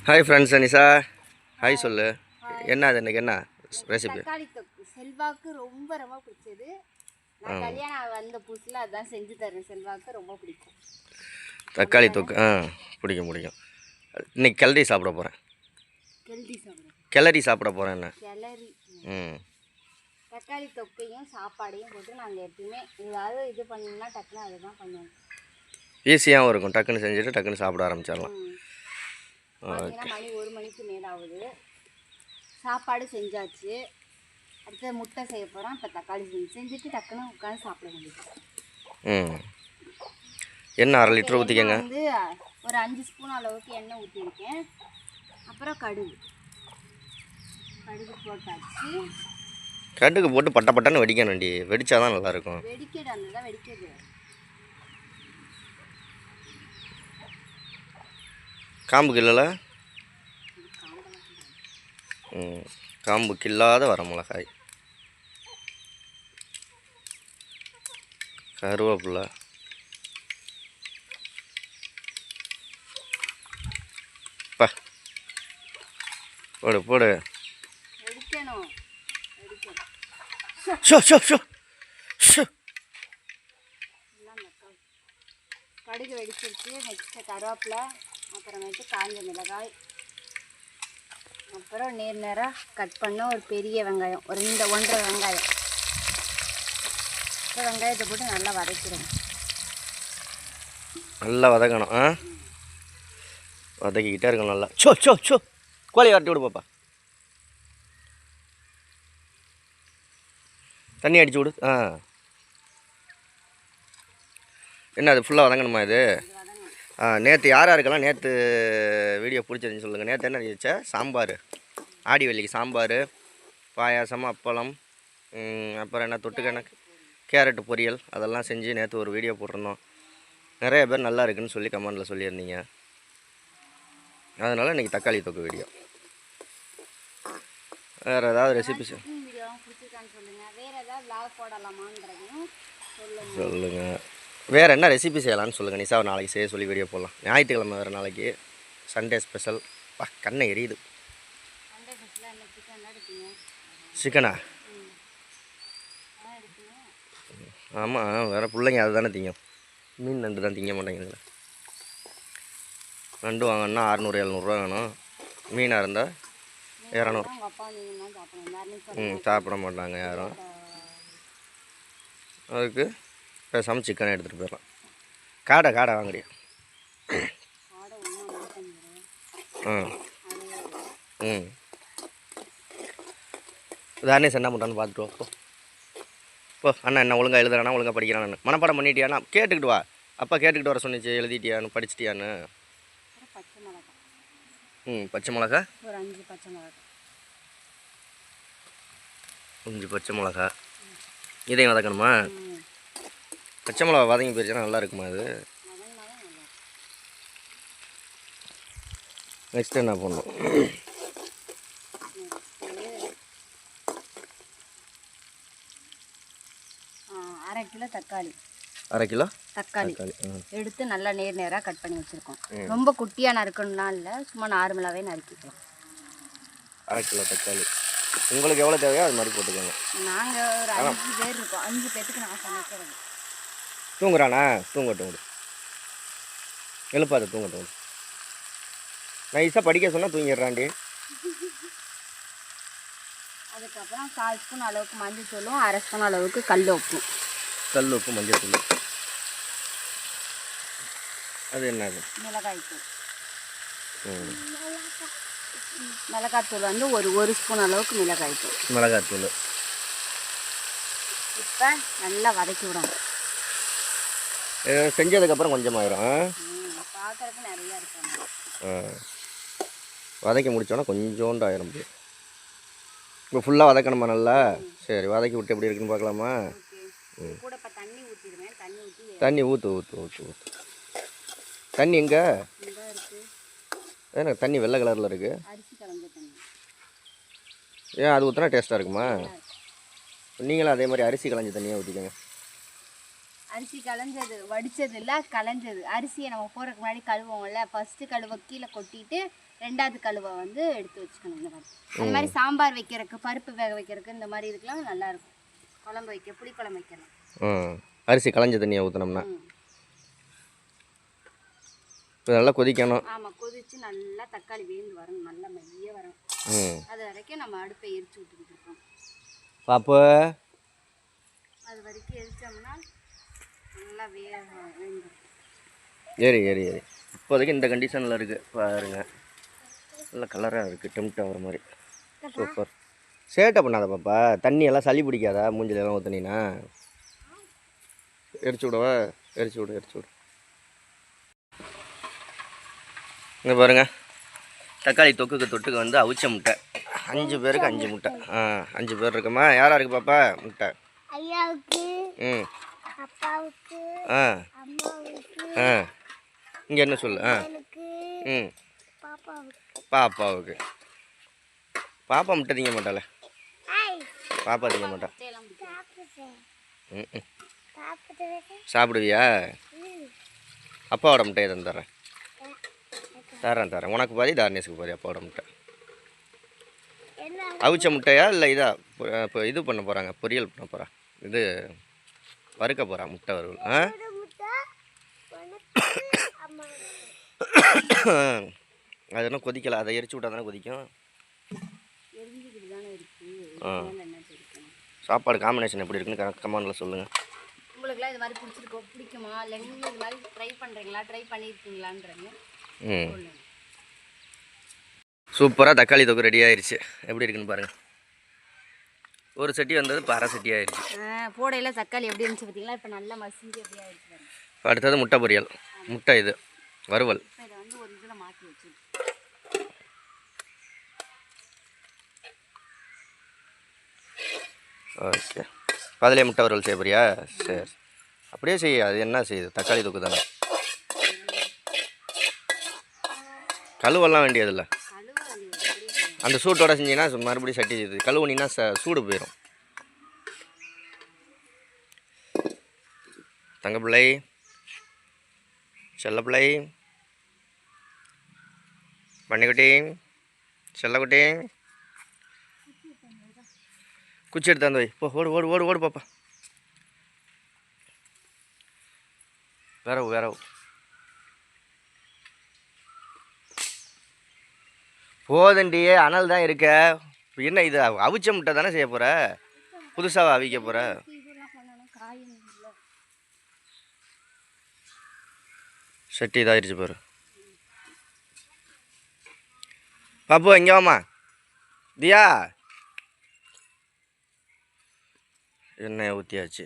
Hi friends Anisha hi hi சொல்லு. Hi. என்ன அது இன்றைக்கி என்ன ரெசிபி? தக்காளி தொக்கு செல்வாக்கு ரொம்ப ரொம்ப பிடிச்சது. நான் கல்யாணம் வந்த புதுசில் அதான் செஞ்சு தரேன். செல்வாக்கு ரொம்ப பிடிக்கும் தக்காளி தொக்கு. பிடிக்கும் பிடிக்கும். இன்னைக்கு கிளறி சாப்பிட போகிறேன். கிளறி சாப்பிட போகிறேன். என்ன கிளறி ம் தக்காளி தொக்கையும் சாப்பாடையும் போட்டு நாங்கள் எப்பயுமே ஏதாவது இது பண்ணோம்னா டக்குன்னு அதை தான் பண்ணுவோம். ஈஸியாகவும் இருக்கும். டக்குன்னு செஞ்சுட்டு டக்குன்னு சாப்பிட ஆரம்பிச்சிடலாம். பார்த்தீங்கன்னா மணி 1 மணிக்கு மேலே ஆகுது. சாப்பாடு செஞ்சாச்சு. அடுத்து முட்டை செய்ய போகிறோம். இப்போ தக்காளி செஞ்சுட்டு டக்குன்னு உட்காந்து சாப்பிட வேண்டியது. எண்ணெய் 1/2 லிட்டர் ஊற்றிக்கங்க. வந்து ஒரு 5 ஸ்பூன் அளவுக்கு எண்ணெய் ஊற்றிருக்கேன். அப்புறம் கடுகு போட்டாச்சு. கடுகு போட்டு பட்ட பட்டன்னு வெடிக்கணும். வண்டி வெடித்தா தான் நல்லாயிருக்கும். வெடிக்கிறது அந்த தான் வெடிக்கிறது. காம்பு கிள்ளல. காம்பு கில்லாத வர மிளகாய், கருவேப்பிலை, போடு போடு. கடுகு வெடிச்சிருச்சு. நெக்ஸ்ட்டு கருவேப்பிலை, அப்புறமேட்டு காஞ்ச மிளகாய், அப்புறம் நேராக கட் பண்ண ஒரு பெரிய வெங்காயம், ஒரு 1.5 வெங்காயம். வெங்காயத்தை போட்டு நல்லா வதக்கிடுவோம். நல்லா வதக்கணும். வதக்கிக்கிட்டே இருக்கணும் நல்லா. கோழி வரட்டி விடு பாப்பா. தண்ணி அடிச்சு விடு. என்ன அது ஃபுல்லாக வதங்கணுமா இது? நேற்று யாருக்கெல்லாம் நேற்று வீடியோ பிடிச்சிருந்துன்னு சொல்லுங்கள். நேற்று என்ன இருந்துச்சா? சாம்பார். ஆடி வெள்ளிக்கு சாம்பார், பாயாசம், அப்பளம், அப்புறம் என்ன தொட்டுக்கண்ண கேரட்டு பொரியல், அதெல்லாம் செஞ்சு நேற்று ஒரு வீடியோ போட்டிருந்தோம். நிறைய பேர் நல்லா இருக்குன்னு சொல்லி கமெண்டில் சொல்லியிருந்தீங்க. அதனால் இன்றைக்கி தக்காளி தொக்கு வீடியோ. வேறு ஏதாவது ரெசிபி சொல்லுங்கள். வேறு என்ன ரெசிபி செய்யலான்னு சொல்லுங்கள். நிஷா நாளைக்கு செய்ய சொல்லி வீடியோ போடலாம். ஞாயிற்றுக்கிழமை வேறு நாளைக்கு சண்டே ஸ்பெஷல். கண்ணை எரியுது. சிக்கனா? ஆமாம், வேறு பிள்ளைங்க அது தானே திங்கும். மீன் நண்டு தான் திங்க மாட்டேங்குதுல்ல. நண்டு வாங்கினா 600-700 ரூபா வேணும். மீனாக இருந்தால் 200. சாப்பிட மாட்டாங்க யாரும். அதுக்கு பேசாமல் சிக்கனை எடுத்துகிட்டு போயிடலாம். காடை வாங்குறியா? தானே என்ன பண்ணுறான்னு பார்த்துட்டு போ. அண்ணா என்ன ஒழுங்காக எழுதுறானா, ஒழுங்காக படிக்கிறான்னு மனப்பாடம் பண்ணிட்டியாண்ணா? கேட்டுக்கிட்டு வா. அப்பா கேட்டுக்கிட்டு வர சொன்னிச்சு. எழுதிட்டியான்னு, படிச்சிட்டியான்னு? பச்சை மிளகா ஒரு 5 பச்சை மிளகா. 5 பச்சை மிளகா. இதையும் வதக்கணுமா? பச்சை மிளகா வதங்கி போயிடுச்சுன்னா நல்லா இருக்குமா அது? நெக்ஸ்ட் என்ன பண்ணணும்? 1/2 கிலோ தக்காளி. 1/2 கிலோ தக்காளி எடுத்து நல்லா நேராக கட் பண்ணி வச்சுருக்கோம். ரொம்ப குட்டியாக நறுக்கணும்னா இல்லை, சும்மா நார்மலாகவே நறுக்கிக்கலாம். 1/2 கிலோ தக்காளி உங்களுக்கு எவ்வளோ தேவையோ அது மாதிரி போட்டுக்கோங்க. நாங்கள் ஒரு 5 பேர் இருக்கோம். 5 பேருக்கு நான் சமைக்கிறேன். தூங்குறானா? தூங்கட்டும். எழுப்பாத, தூங்கட்டும். நைஸாக படிக்க சொன்னால் தூங்கிடுறாண்டி. அதுக்கப்புறம் 1/4 ஸ்பூன் அளவுக்கு மஞ்சள் தூளும் 1/2 ஸ்பூன் அளவுக்கு கல் உப்பு மஞ்சள் தூள். அது என்னது? மிளகாய்த்தூள் வந்து ஒரு ஸ்பூன் அளவுக்கு மிளகாய்த்தூள். இப்போ நல்லா வதக்கி விடணும். செஞ்சதுக்கப்புறம் கொஞ்சமாயிரும். பார்க்குறதுக்கு நிறையா இருக்கும். வதக்கி முடித்தோன்னா கொஞ்சோண்டு ஆயிரம். இப்போ ஃபுல்லாக வதக்கணுமா நல்லா? சரி, வதக்கி விட்டு எப்படி இருக்குன்னு பார்க்கலாமா? கூட இப்போ தண்ணி ஊற்றிடுவேன். தண்ணி ஊற்று. தண்ணி எங்கே இருக்குது? எனக்கு தண்ணி வெள்ளை கலரில் இருக்குது. அரிசி கலந்த தண்ணி. ஏன் அது ஊற்றினா டேஸ்ட்டாக இருக்குமா? நீங்களும் அதே மாதிரி அரிசி கலஞ்ச தண்ணியாக ஊற்றிக்கோங்க. அரிசி களைஞ்சது வடித்தது இல்லை, களைஞ்சது. அரிசியை நம்ம போகிறதுக்கு முன்னாடி கழுவோம்ல, ஃபஸ்ட்டு கழுவ கீழே கொட்டிட்டு ரெண்டாவது கழுவை வந்து எடுத்து வச்சுக்கணும். இந்த மாதிரி அந்த மாதிரி சாம்பார் வைக்கிறதுக்கு, பருப்பு வேக வைக்கிறதுக்கு, இந்த மாதிரி இதுக்கெல்லாம் நல்லாயிருக்கும். குழம்பு வைக்க, புளி குழம்பு வைக்கலாம். அரிசி களைஞ்ச தண்ணியை ஊற்றினோம்னா இப்போ நல்லா கொதிக்கணும். ஆமாம், கொதிச்சு நல்லா தக்காளி வேந்து வரணும், நல்லா மைய வரணும். அது வரைக்கும் நம்ம அடுப்பை எரிச்சு விட்டுக்கிட்டு இருக்கோம். பாப்பு அது வரைக்கும் எரிச்சோம்னா நல்லா வேந்துடும். ஏறி ஏறி ஏறி இப்போதைக்கு இந்த கண்டிஷனில் இருக்குது பாருங்க. நல்ல கலராக இருக்குது, டெம்ட் ஆகிற மாதிரி. சூப்பர். சேட்டை பண்ணாத பாப்பா. தண்ணியெல்லாம் சளி பிடிக்காதா மூஞ்சிலெல்லாம் ஊற்றினா? எரிச்சு விடவா? எரிச்சு விடு, எரிச்சு விடு. இங்கே பாருங்கள், தக்காளி தொட்டுக்கு வந்து அவிச்ச முட்டை. 5 பேருக்கு 5 முட்டை. 5 பேர் இருக்குமா? யாராக இருக்குது பாப்பா முட்டை? ஐயாவுக்கு, அப்பாவுக்கு, அம்மாவுக்கு. இங்கே என்ன சொல்லு? பாப்பாவுக்கு. பாப்பா முட்டை திங்க மாட்டாளே. பாப்பா திங்க மாட்டா. சாப்பிடுவியா? அப்பாவோட முட்டையை தந்துடுறேன். தரேன். உனக்கு பாதி, தார்னேஸுக்கு பாதி. அப்பாவோட முட்டை அவிச்ச முட்டையா இல்லை இதா? இப்போ இது பண்ண போகிறாங்க, பொரியல் பண்ண போகிறா. இது வறுக்க போகிறா, முட்டை வறுவல். அது இன்னும் கொதிக்கலை, அதை எரிச்சு விட்டா தானே கொதிக்கும். சாப்பாடு காம்பினேஷன் எப்படி இருக்குன்னு கமெண்டில் சொல்லுங்கள். உங்களுக்குலாம் இது மாதிரி பிடிக்குமா? இல்லை நீங்கள் இது மாதிரி ட்ரை பண்ணுறீங்களா, ட்ரை பண்ணியிருக்கீங்களான்றீங்க. சூப்பராக தக்காளி தொக்கு ரெடி ஆயிடுச்சு. எப்படி இருக்குன்னு பாருங்கள். ஒரு சட்டி வந்தது, இப்போ அரை சட்டி ஆயிடுச்சு. போடையில் தக்காளி எப்படி இருந்துச்சு பார்த்தீங்களா? இப்போ நல்லா மசிஞ்சு எப்படி ஆயிடுச்சு. அடுத்தது முட்டை பொரியல், முட்டை இது வறுவல். இதை வந்து ஒரு இதில் மாற்றி வச்சு ஓகே. அதிலே முட்டை வறுவல் செய்ய போறியா? சரி, அப்படியே செய்ய. அது என்ன செய்யுது? தக்காளி தொக்கு தானே. கழுவெல்லாம் வேண்டியதில்லை. அந்த சூட்டோட செஞ்சீங்கன்னா மறுபடியும் சட்டி இது கழுவுனின்னா சூடு போயிடும். தங்கப்பிள்ளை, செல்லப்பிள்ளை, பண்ணிக்குட்டி, செல்லக்குட்டி, குச்சி எடுத்தாந்து வை. போ, ஓடு ஓடு ஓடு ஓடு பாப்பா. வேறவு போதண்டியே, அனல் தான் இருக்க. என்ன இது அவிச்ச முட்டை தானே செய்ய போகிற? புதுசாக அவிக்க போகிற? சட்டி இதாகிடுச்சு பாரு. பாப்பு இங்கே வாமா. தியா, எண்ணெயை ஊற்றியாச்சு.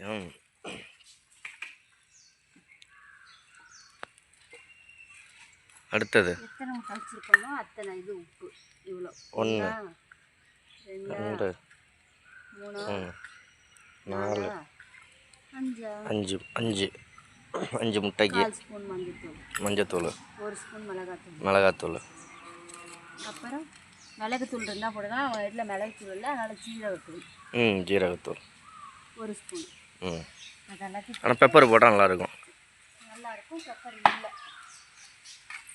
அடுத்தது எத்தனை முட்டை வச்சுருக்கோமோ அத்தனை இது உப்பு. இவ்வளோ 1 2 3 4 5 முட்டைக்கு 1 ஸ்பூன் மஞ்சத்தூள், 1 ஸ்பூன் மிளகாத்தூள். அப்புறம் மிளகுத்தூள் இருந்தால் போடலாம். அவன் வீட்டில் மிளகுத்தூள் இல்லை, அதனால் ஜீரகத்தூள். ஜீரகத்தூள் 1 ஸ்பூன். அதெல்லாம் ஆனால் பெப்பர் போட்டால் நல்லாயிருக்கும். நல்லாயிருக்கும். பெப்பர் இல்லை,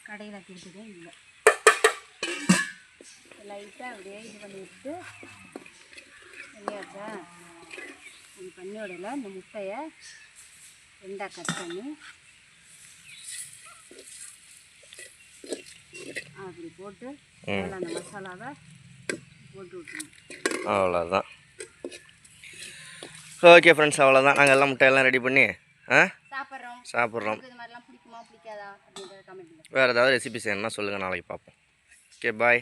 கடையில் கேட்டதே இல்லை. லைட்டாக அப்படியே இது பண்ணி விட்டு இல்லையாச்சா? இது பண்ணி விடல. இந்த முட்டையை 2ஆக கட் பண்ணி அப்படி போட்டு அந்த மசாலாவை போட்டு விட்டுருவோம். அவ்வளோதான். ஓகே ஃப்ரெண்ட்ஸ், அவ்வளோதான். நாங்கள் எல்லாம் முட்டையெல்லாம் ரெடி பண்ணி சாப்பிட்றோம். இது மாதிரிலாம் பிடிக்குமா பிடிக்காதா அப்படின்றத கமெண்ட் பண்ணுங்க. வேறு ஏதாவது ரெசிபி செய்யணும்னா சொல்லுங்கள், நாளைக்கு பார்ப்போம். ஓகே, பாய்.